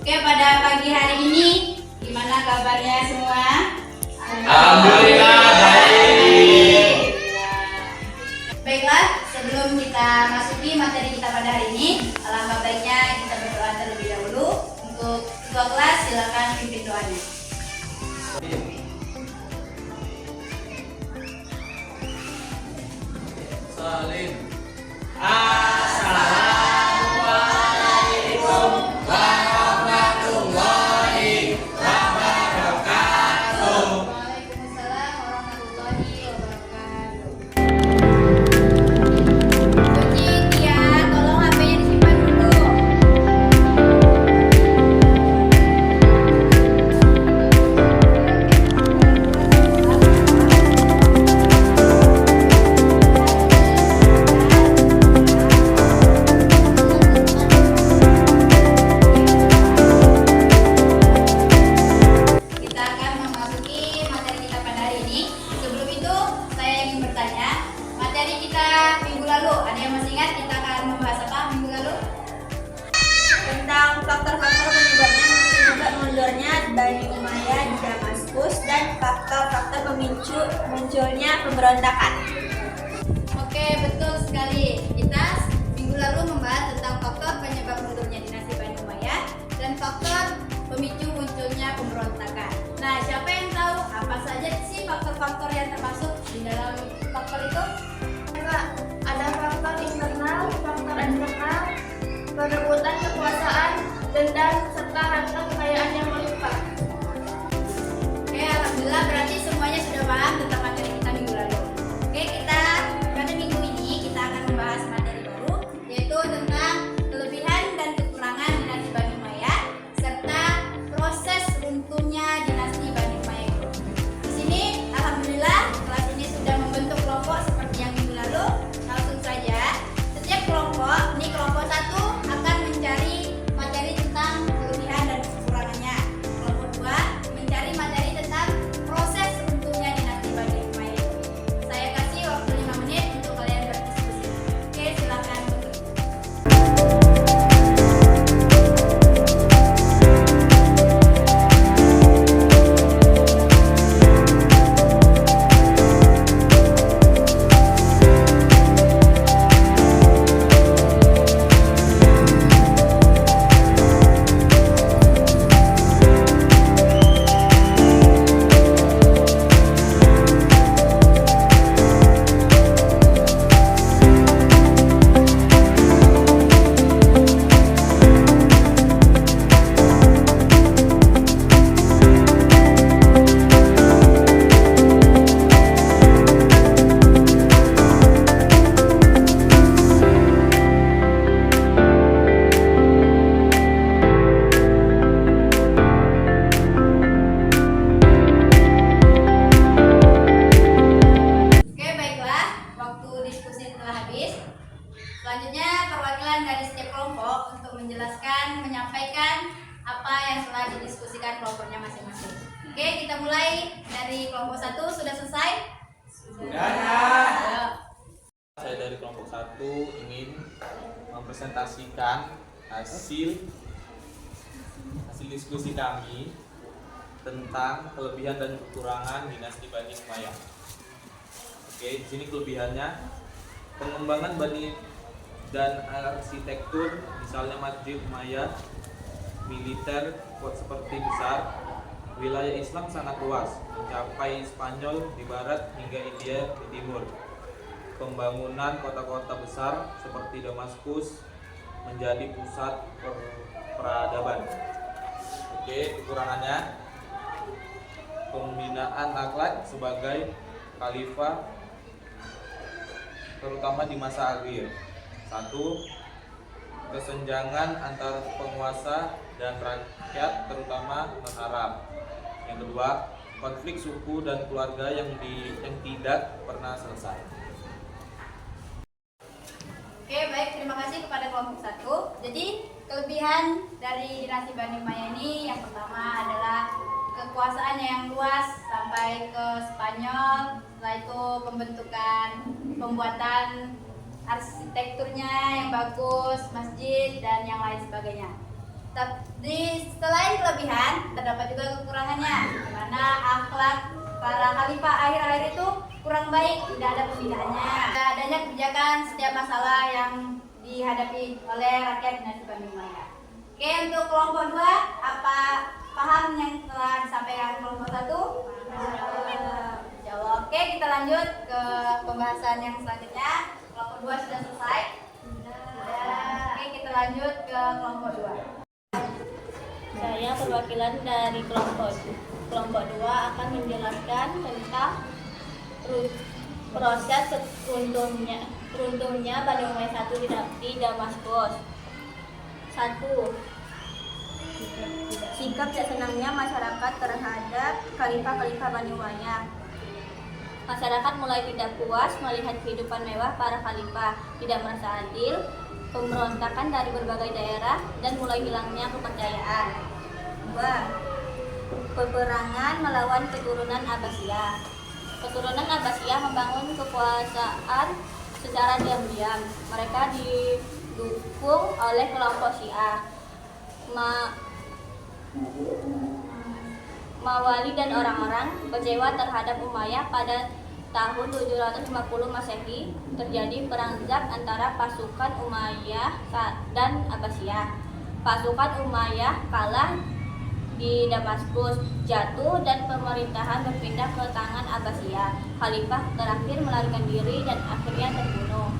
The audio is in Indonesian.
Oke, pada pagi hari ini gimana kabarnya semua? Alhamdulillah baik. Baiklah, sebelum kita masuki materi kita pada hari ini, alangkah baiknya kita berdoa terlebih dahulu. Untuk ketua kelas silakan pimpin doanya. Salim. Assalamualaikum warahmatullahi wabarakatuh. Waalaikumsalam warahmatullahi wabarakatuh. Kucing ya, tolong HP-nya disimpan dulu. Kita akan memasuki materi kita pada hari ini. Sebelum itu, saya ingin bertanya, materi kita minggu lalu, ada yang masih ingat kita akan membahas apa minggu lalu? Tentang faktor-faktor penyebab mundurnya Bani Umayyah di Damaskus dan faktor-faktor pemicu munculnya pemberontakan. Oke, betul sekali. Kita minggu lalu membahas tentang faktor penyebab mundurnya dinasti Bani Umayyah dan faktor pemicu munculnya pemberontakan. Nah, siapa yang tahu apa saja sih faktor-faktor yang termasuk di dalam faktor itu? Ada faktor internal, faktor eksternal, perebutan kekuasaan, dendam, serta harta kekayaan yang melimpah. Oke, alhamdulillah berarti semuanya sudah paham tentang materi kita minggu lalu. Oke, pada minggu ini kita akan membahas materi baru, yaitu tentang kelebihan dan kekurangan dinasti Bani Umayyah serta proses runtuhnya dinasti Bani Umayyah itu. Di sini, alhamdulillah kelas ini sudah membentuk kelompok seperti yang minggu lalu. Langsung saja, setiap kelompok, ini kelompok satu akan mencari materi tentang kelebihan dan kekurangannya. Kelompok dua mencari materi tentang proses runtuhnya dinasti Bani Umayyah. Saya kasih waktu 5 menit untuk kalian berdiskusi. Oke, silakan. Oke, baiklah. Waktu diskusi telah habis. Selanjutnya, perwakilan dari setiap kelompok untuk menyampaikan apa yang telah didiskusikan kelompoknya masing-masing. Oke, kita mulai dari kelompok satu. Sudah selesai? Sudah. Ayo. Saya dari kelompok 1 ingin mempresentasikan hasil diskusi kami tentang kelebihan dan kekurangan dinasti Bani Umayyah. Oke, di sini kelebihannya pengembangan Bani dan arsitektur, misalnya Masjid Umayyah, militer seperti besar, wilayah Islam sangat luas, mencapai Spanyol di barat hingga India di timur. Pembangunan kota-kota besar seperti Damaskus menjadi pusat peradaban. Oke, kekurangannya pembinaan akhlak sebagai khalifah terutama di masa akhir. 1. Kesenjangan antar penguasa dan rakyat terutama non-Arab. Yang kedua, konflik suku dan keluarga yang tidak pernah selesai. Oke, baik. Terima kasih kepada kelompok satu. Jadi, kelebihan dari dinasti Bani Umayyah ini yang pertama adalah kekuasaannya yang luas sampai ke Spanyol. Setelah itu pembuatan arsitekturnya yang bagus, masjid dan yang lain sebagainya. Selain kelebihan, terdapat juga kekurangannya, di mana akhlak para khalifah akhir-akhir itu kurang baik, tidak ada pembinaannya. Tidak adanya kebijakan setiap masalah yang dihadapi oleh rakyat dinasti Bani Umayyah. Oke, untuk kelompok 2, apa paham yang telah disampaikan kelompok 1? Jawab. Oke, kita lanjut ke pembahasan yang selanjutnya. Kelompok 2 sudah selesai. Oke, kita lanjut ke kelompok 2. Saya perwakilan dari kelompok 2 akan menjelaskan tentang proses runtuhnya Bani Umayyah I di Damaskus. 1. Sikap tidak senangnya masyarakat terhadap khalifah-khalifah Bani Umayyah. Masyarakat mulai tidak puas melihat kehidupan mewah para khalifah, tidak merasa adil, pemberontakan dari berbagai daerah, dan mulai hilangnya kepercayaan. 2. Peperangan melawan keturunan Abbasiyah. Keturunan Abbasiyah membangun kekuasaan secara diam-diam. Mereka didukung oleh kelompok Syiah. Mawali dan orang-orang kecewa terhadap Umayyah. Pada tahun 750 Masehi terjadi perang zat antara pasukan Umayyah dan Abbasiyah. Pasukan Umayyah kalah di Damaskus, jatuh, dan pemerintahan berpindah ke tangan Abbasiyah. Khalifah terakhir melarikan diri dan akhirnya terbunuh.